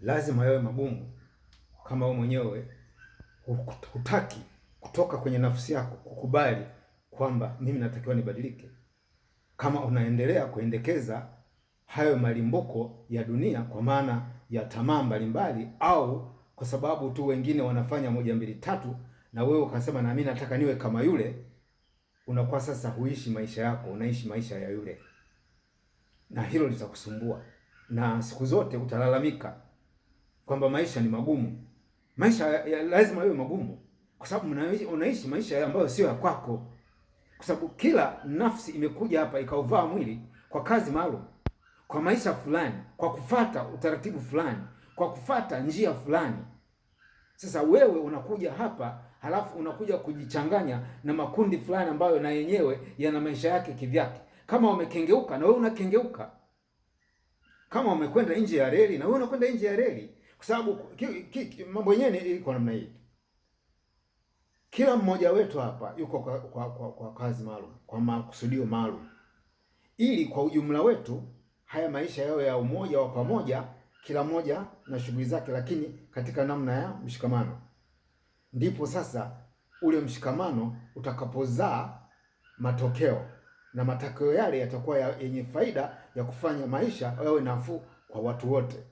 lazima yawe magumu kama wewe mwenyewe hutaki kutoka kwenye nafsi yako kukubali kwamba mimi natakiwa nibadilike. Kama unaendelea kuendekeza hayo malimbuko ya dunia kwa maana ya tamaa mbalimbali, au kwa sababu tu wengine wanafanya moja mbili tatu na wewe ukasema na mimi nataka niwe kama yule, unakuwa sasa huishi maisha yako, unaishi maisha ya yule, na hilo litakusumbua na siku zote utalalamika kwamba maisha ni magumu. Maisha lazima yawe magumu kwa sababu unaishi maisha ambayo sio ya kwako, kwa sababu kila nafsi imekuja hapa ikauvaa mwili kwa kazi maalum, kwa maisha fulani, kwa kufata utaratibu fulani, kwa kufata njia fulani. Sasa wewe unakuja hapa halafu unakuja kujichanganya na makundi fulani ambayo na yenyewe yana maisha yake kivyake. Kama wamekengeuka na wewe unakengeuka, kama wamekwenda nje ya reli na wewe unakwenda nje ya reli, kwa sababu mambo yenyewe iko namna hii. Kila mmoja wetu hapa yuko kwa kazi maalum, kwa makusudio maalum, ili kwa ujumla wetu haya maisha yao ya umoja wa pamoja, kila mmoja na shughuli zake, lakini katika namna ya mshikamano. Ndipo sasa ule mshikamano utakapozaa matokeo, na matokeo yale yatakuwa yenye faida ya kufanya maisha yawe nafuu kwa watu wote.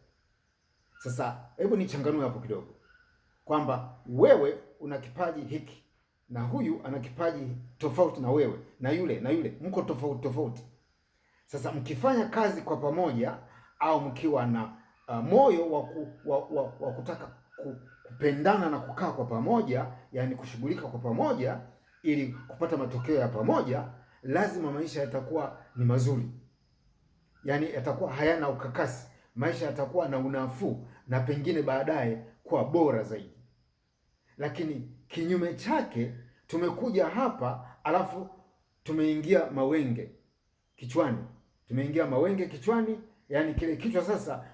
Sasa hebu nichanganue hapo kidogo kwamba wewe una kipaji hiki na huyu ana kipaji tofauti na wewe, na yule mko tofauti. Sasa mkifanya kazi kwa pamoja, au mkiwa na moyo wa kutaka kupendana na kukaa kwa pamoja, yani kushughulika kwa pamoja ili kupata matokeo ya pamoja, lazima maisha yatakuwa ni mazuri, yani yatakuwa hayana ukakasi, maisha yatakuwa na unafuu na pengine baadaye kuwa bora zaidi. Lakini kinyume chake, tumekuja hapa alafu tumeingia mawenge kichwani, yani kile kichwa sasa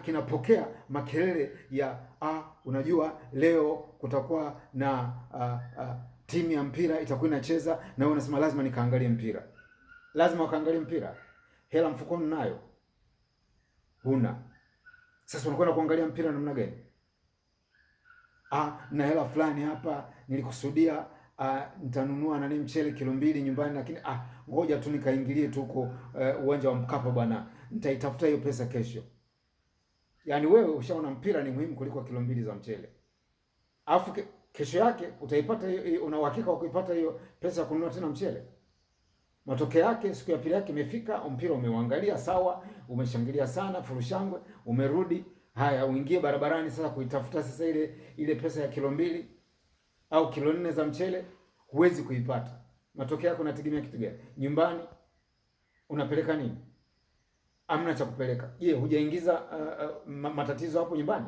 kinapokea makelele ya unajua leo kutakuwa na timu ya mpira itakuwa inacheza, na wewe unasema lazima nikaangalie mpira. Lazima ukaangalie mpira? Hela mfukoni nayo huna. Sasa unakwenda kuangalia mpira namna gani? Na hela fulani hapa nilikusudia nitanunua nani mchele kilo 2 nyumbani, lakini ngoja tu nikaingilie tu huko uwanja wa Mkapa bwana, nitaitafuta hiyo pesa kesho. Yaani wewe ushaona mpira ni muhimu kuliko kilo 2 za mchele. Alafu kesho yake utaipata, una uhakika wa kuipata hiyo pesa ya kununua tena mchele? Matokeo yake siku ya pili yake imefika, mpira umeuangalia sawa, umeshangilia sana, furushangwe, umerudi. Haya, uingie barabarani sasa kuitafuta sasa ile pesa ya kilo 2 au kilo 4 za mchele, huwezi kuipata. Matokeo yako unategemea kitu gani? Nyumbani unapeleka nini? Amna cha kupeleka. Je, hujaingiza matatizo hapo nyumbani?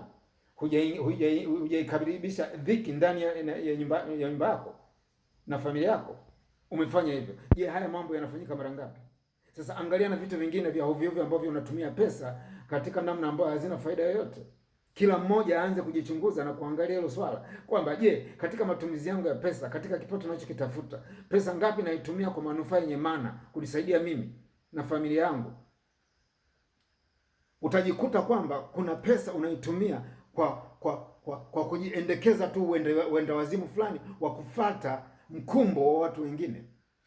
Hujaikabilibisha dhiki ndani ya nyumba yako na familia yako? Umefanya hivyo. Je, haya mambo yanafanyika mara ngapi? Sasa angalia na vitu vingine vya ovyo ovyo ambavyo unatumia pesa katika namna ambayo hazina faida yoyote. Kila mmoja aanze kujichunguza na kuangalia hilo swala kwamba je, katika matumizi yangu ya pesa, katika kipato ninachokitafuta, pesa ngapi naitumia kwa manufaa yenye maana kunisaidia mimi na familia yangu? Utajikuta kwamba kuna pesa unaitumia kwa kujiendekeza tu uende wazimu fulani wa kufata mkumbo wa watu wengine,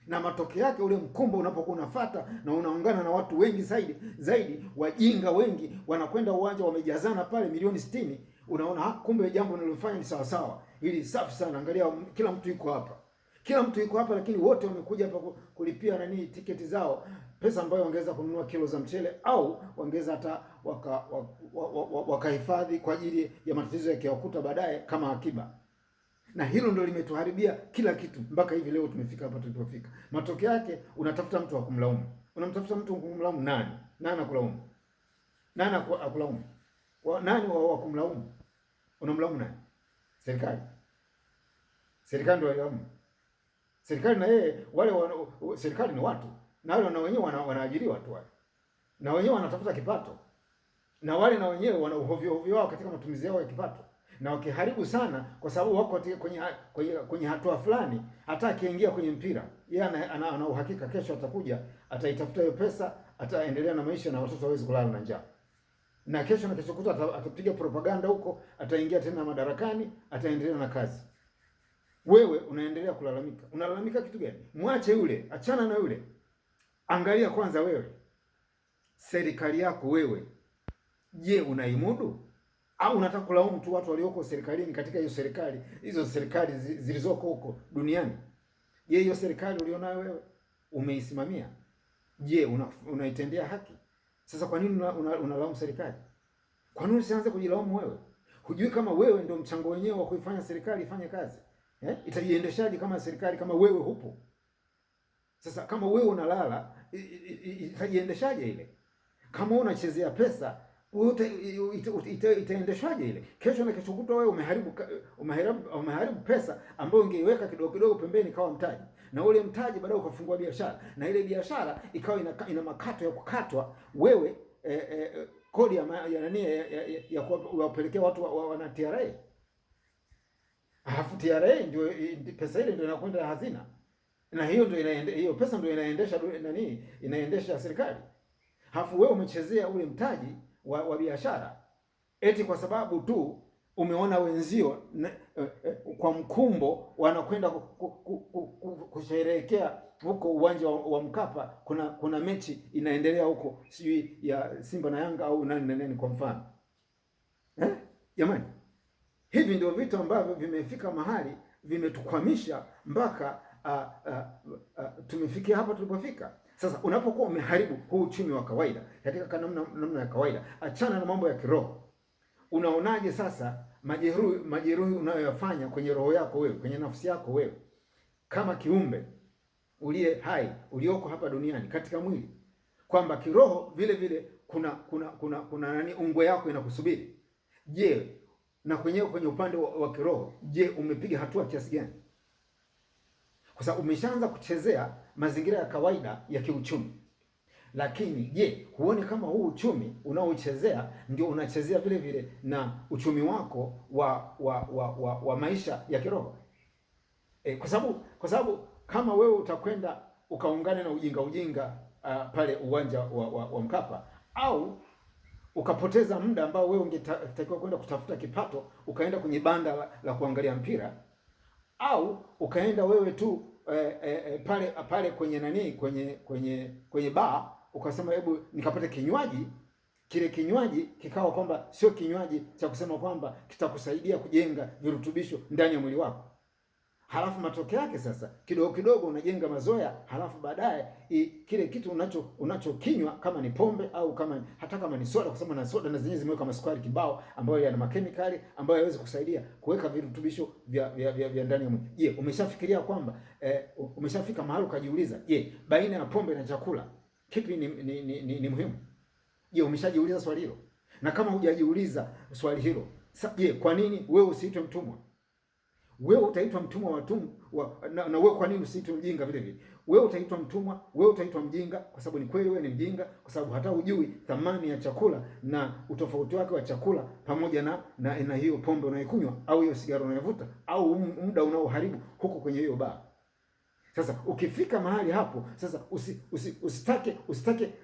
na matokeo yake ule mkumbo unapokuwa unafuata na unaungana na watu wengi zaidi, wajinga wengi wanakwenda uwanja wamejazana pale milioni 60, unaona kumbe jambo nililofanya ni sawa sawa, ili safi sana. Angalia, kila mtu yuko hapa, lakini wote wamekuja hapa kulipia tiketi zao, pesa ambayo wangeweza kununua kilo za mchele, au wangeweza hata wakahifadhi kwa ajili ya matatizo yakiwakuta baadaye kama akiba. Na hilo ndio limetuharibia kila kitu mpaka hivi leo tumefika hapa tulipofika. Matokeo yake unatafuta mtu wa kumlaumu. Unamtafuta mtu wa kumlaumu nani? Nani akulaumu? Nani akulaumu? Nani wa kumlaumu? Unamlaumu nani? Serikali. Serikali ndio inalaumu. Serikali na yeye serikali ni watu. Na wale na wenyewe wanaajiriwa tu wale. Na wenyewe wanatafuta kipato. Na wale na wenyewe wana uhovyo wao katika matumizi yao ya kipato. Na wakiharibu sana kwa sababu wako kwenye hatua fulani, hata akiingia kwenye mpira, yeye ana uhakika kesho atakuja, ataitafuta hiyo pesa, ataendelea na maisha na watoto hawezi kulala na njaa. na kesho na kesho kutwa atapiga propaganda huko, ataingia tena madarakani, ataendelea na kazi. Wewe unaendelea kulalamika. Unalalamika kitu gani? Mwache yule, achana na yule. Angalia kwanza wewe, serikali yako wewe, je, unaimudu? Au unataka kulaumu tu watu walioko serikalini katika hiyo serikali, hizo serikali zilizoko huko duniani? Je, hiyo serikali ulionayo wewe umeisimamia? Je, unaitendea haki? Sasa kwa nini unalaumu serikali? Kwa nini usianze kujilaumu wewe? Hujui kama wewe ndio mchango wenyewe wa kuifanya serikali ifanye kazi? Itajiendeshaje kama serikali kama wewe hupo? Sasa kama wewe unalala, itajiendeshaje ile? Kama unachezea pesa, itaendeshwaje ile? Kesho na kesho kutwa wewe umeharibu pesa ambayo ungeiweka kidogo kidogo pembeni kawa mtaji, na ule mtaji baadaye ukafungua biashara, na ile biashara ikawa ina makato ya kukatwa wewe, kodi ya nani ya kuwapelekea watu wana TRA. Alafu TRA ndio pesa ile ndio inakwenda hazina, na hiyo ndio hiyo pesa ndio inaendesha nani, inaendesha serikali. Alafu wewe umechezea ule mtaji wa biashara eti kwa sababu tu umeona wenzio kwa mkumbo wanakwenda kusherehekea huko uwanja wa Mkapa, kuna mechi inaendelea huko, sijui ya Simba na Yanga au nani kwa mfano. Jamani, hivi ndio vitu ambavyo vimefika mahali vimetukwamisha mpaka tumefikia hapa tulipofika. Sasa unapokuwa umeharibu huu uchumi wa kawaida katika namna ya kawaida, achana na mambo ya kiroho. Unaonaje sasa majeruhi unayoyafanya kwenye roho yako wewe, kwenye nafsi yako wewe, kama kiumbe uliye hai ulioko hapa duniani katika mwili, kwamba kiroho vile vile kuna nani, ungwe yako inakusubiri. Je, na kwenye upande wa kiroho, je, umepiga hatua kiasi gani? Kwa sababu umeshaanza kuchezea mazingira ya kawaida ya kiuchumi. Lakini je, huoni kama huu uchumi unaochezea ndio unachezea vile vile na uchumi wako wa maisha ya kiroho? Kwa sababu kama wewe utakwenda ukaungana na ujinga pale uwanja wa Mkapa, au ukapoteza muda ambao wewe ungetakiwa kwenda kutafuta kipato, ukaenda kwenye banda la kuangalia mpira, au ukaenda wewe tu pale kwenye nani, kwenye bar, ukasema hebu nikapata kinywaji, kile kinywaji kikawa kwamba sio kinywaji cha kusema kwamba kitakusaidia kujenga virutubisho ndani ya mwili wako. Halafu matokeo yake sasa kidogo kidogo unajenga mazoea, halafu baadaye kile kitu unachokinywa kama ni pombe au hata kama ni soda, kusema na soda na zenyewe zimeweka masukari kibao ambayo yana makemikali ambayo hayawezi kusaidia kuweka virutubisho vya ndani ya mwili. Je, umeshafikiria kwamba umeshafika mahali ukajiuliza, je, baina ya pombe na chakula kipi ni muhimu? Je, umeshajiuliza swali hilo? Na kama hujajiuliza swali hilo, je, kwa nini wewe usiitwe mtumwa? Wewe utaitwa mtumwa na wewe kwa nini usiitwe mjinga vile vile? Wewe utaitwa mtumwa, wewe utaitwa mjinga kwa sababu ni kweli wewe ni mjinga, kwa sababu hata hujui thamani ya chakula na utofauti wake wa chakula pamoja na hiyo pombe unayokunywa au hiyo sigara unayovuta au muda unaoharibu huko kwenye hiyo baa. Sasa ukifika mahali hapo sasa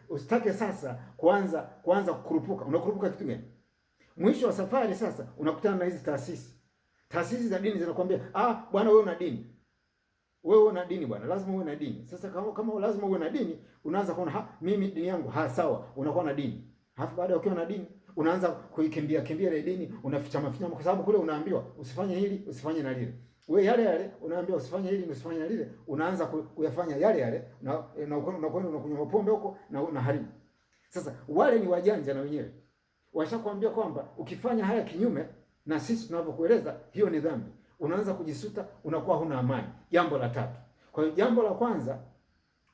usitake sasa kuanza kukurupuka. Unakurupuka kitu gani? Mwisho wa safari sasa unakutana na hizi taasisi za dini zinakwambia, bwana wewe una dini. Wewe una dini bwana, lazima uwe na dini. Sasa kama lazima uwe na dini, unaanza kuona mimi dini yangu sawa, unakuwa na dini. Halafu baada ya ukiwa na dini, unaanza kuikimbia ile dini, unafichama kwa sababu kule unaambiwa usifanye hili, usifanye na lile. Wewe yale unaambiwa usifanye hili, usifanye na lile, unaanza kuyafanya yale na unakunywa pombe huko na unaharibu. Sasa wale ni wajanja na wenyewe. Washakwambia kwamba ukifanya haya kinyume na sisi tunavyokueleza, hiyo ni dhambi. Unaanza kujisuta, unakuwa huna amani. Jambo la tatu. Kwa hiyo jambo la kwanza,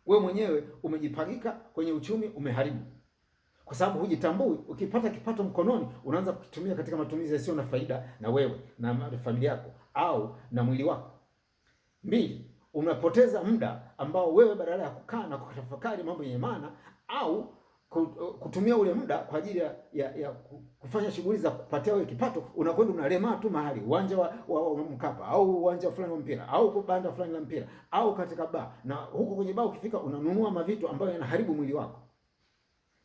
wewe mwenyewe umejipagika kwenye uchumi, umeharibu. Kwa sababu hujitambui. Ukipata kipato mkononi, unaanza kukitumia katika matumizi yasiyo na faida na wewe na familia yako au na mwili wako. 2, unapoteza muda ambao wewe badala ya kukaa na kutafakari mambo yenye maana au kutumia ule muda kwa ajili ya kufanya shughuli za kupatia wewe kipato, unakwenda unalema tu mahali uwanja wa Mkapa au uwanja fulani wa mpira au banda fulani la mpira au katika baa, na huko kwenye baa ukifika unanunua mavitu ambayo yanaharibu mwili wako.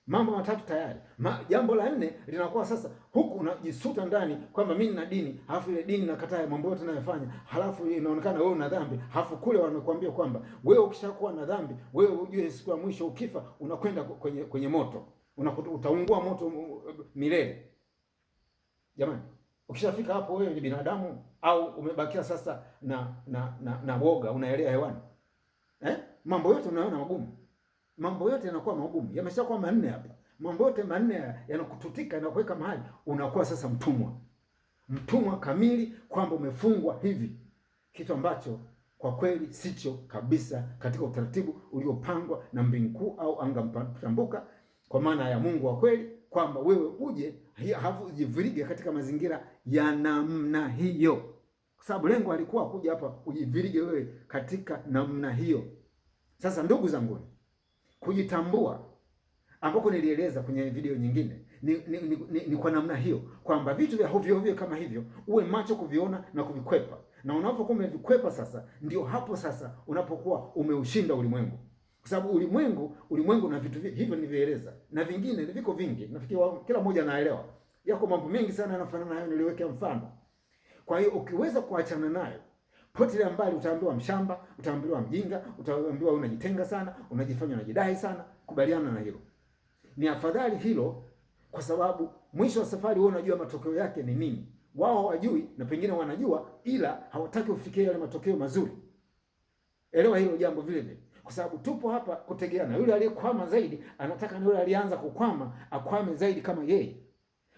Mambo matatu tayari. Jambo la nne linakuwa sasa, huku unajisuta ndani kwamba mimi nina dini, halafu ile dini nakataa mambo yote ninayofanya, halafu inaonekana wewe una dhambi, halafu kule wamekuambia kwamba wewe ukishakuwa na dhambi, wewe ujue siku ya mwisho ukifa unakwenda kwenye moto, utaungua moto milele. Jamani, ukishafika hapo wewe ni binadamu au umebakia sasa na woga unaelea hewani? Mambo yote unaona magumu. Mambo yote yanakuwa magumu. Yameshakuwa manne hapa. Mambo yote manne yanakututika, yanakuweka mahali unakuwa sasa mtumwa. Mtumwa kamili, kwamba umefungwa hivi. Kitu ambacho kwa kweli sicho kabisa katika utaratibu uliopangwa na mbingu kuu au anga mtambuka, kwa maana ya Mungu wa kweli, kwamba wewe uje ujivirige katika mazingira ya namna hiyo. Kwa sababu lengo alikuwa kuja hapa ujivirige wewe katika namna hiyo. Sasa ndugu zangu, kujitambua ambako nilieleza kwenye video nyingine ni kwa namna hiyo, kwamba vitu vya hovyo hovyo kama hivyo uwe macho kuviona na kuvikwepa, na unapokuwa umevikwepa sasa, ndio hapo sasa unapokuwa umeushinda ulimwengu. Kwa sababu ulimwengu na vitu hivyo nilivyoeleza na vingine viko vingi, nafikiri kila mmoja anaelewa. Yako mambo mengi sana yanafanana nayo, niliweka mfano. Kwa hiyo ukiweza kuachana nayo, potelea mbali. Utaambiwa mshamba, utaambiwa mjinga, utaambiwa unajitenga sana, unajifanya unajidai sana. Kubaliana na hilo, ni afadhali hilo, kwa sababu mwisho wa safari wewe unajua matokeo yake ni nini. Wao hawajui, na pengine wanajua, ila hawataki ufikie yale matokeo mazuri. Elewa hilo jambo vile vile, kwa sababu tupo hapa kutegeana. Yule aliyekwama zaidi anataka na yule alianza kukwama akwame zaidi kama yeye.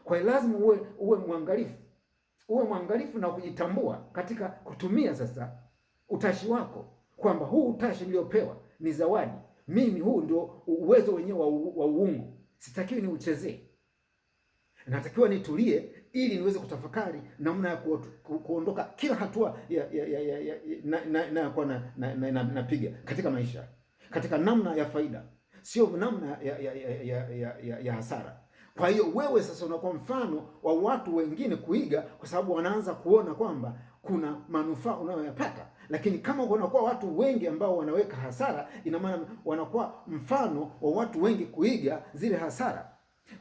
Kwa hiyo lazima uwe mwangalifu. Uwe mwangalifu na kujitambua katika kutumia sasa utashi wako, kwamba huu utashi niliopewa ni zawadi. Mimi huu ndio uwezo wenyewe wa uungu. Sitakiwi ni uchezee. Natakiwa nitulie ili niweze kutafakari namna ya kuondoka kila hatua napiga katika maisha, katika namna ya faida, sio namna ya hasara. Kwa hiyo wewe sasa unakuwa mfano wa watu wengine kuiga, kwa sababu wanaanza kuona kwamba kuna manufaa unayoyapata. Lakini kama unakuwa watu wengi ambao wanaweka hasara, ina maana wanakuwa mfano wa watu wengi kuiga zile hasara.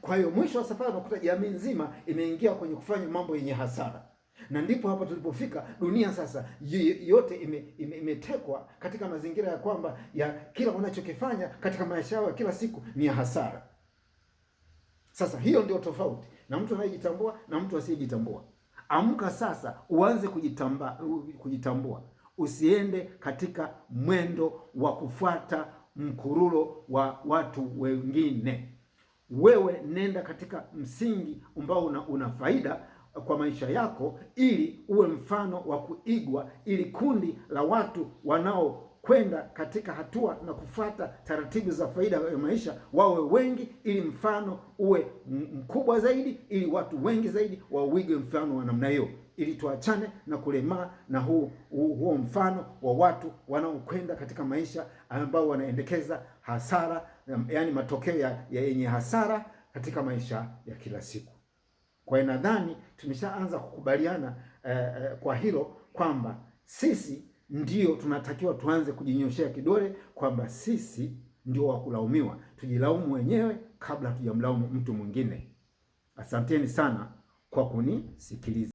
Kwa hiyo mwisho wa safari unakuta jamii nzima imeingia kwenye kufanya mambo yenye hasara, na ndipo hapa tulipofika. Dunia sasa yote imetekwa katika mazingira ya kwamba ya kila wanachokifanya katika maisha yao ya kila siku ni ya hasara. Sasa hiyo ndio tofauti na mtu anayejitambua na mtu asiyejitambua. Amka sasa, uanze kujitambua. Usiende katika mwendo wa kufuata mkurulo wa watu wengine. Wewe nenda katika msingi ambao una faida kwa maisha yako, ili uwe mfano wa kuigwa, ili kundi la watu wanaokwenda katika hatua na kufuata taratibu za faida ya maisha wawe wengi, ili mfano uwe mkubwa zaidi, ili watu wengi zaidi wauige mfano wa namna hiyo, ili tuachane na kulemaa na huo mfano wa watu wanaokwenda katika maisha ambao wanaendekeza hasara, yani matokeo yenye hasara katika maisha ya kila siku. Kwa hiyo nadhani tumeshaanza kukubaliana kwa hilo, kwamba sisi ndio tunatakiwa tuanze kujinyoshea kidole kwamba sisi ndio wa kulaumiwa. Tujilaumu wenyewe kabla hatujamlaumu mtu mwingine. Asanteni sana kwa kunisikiliza.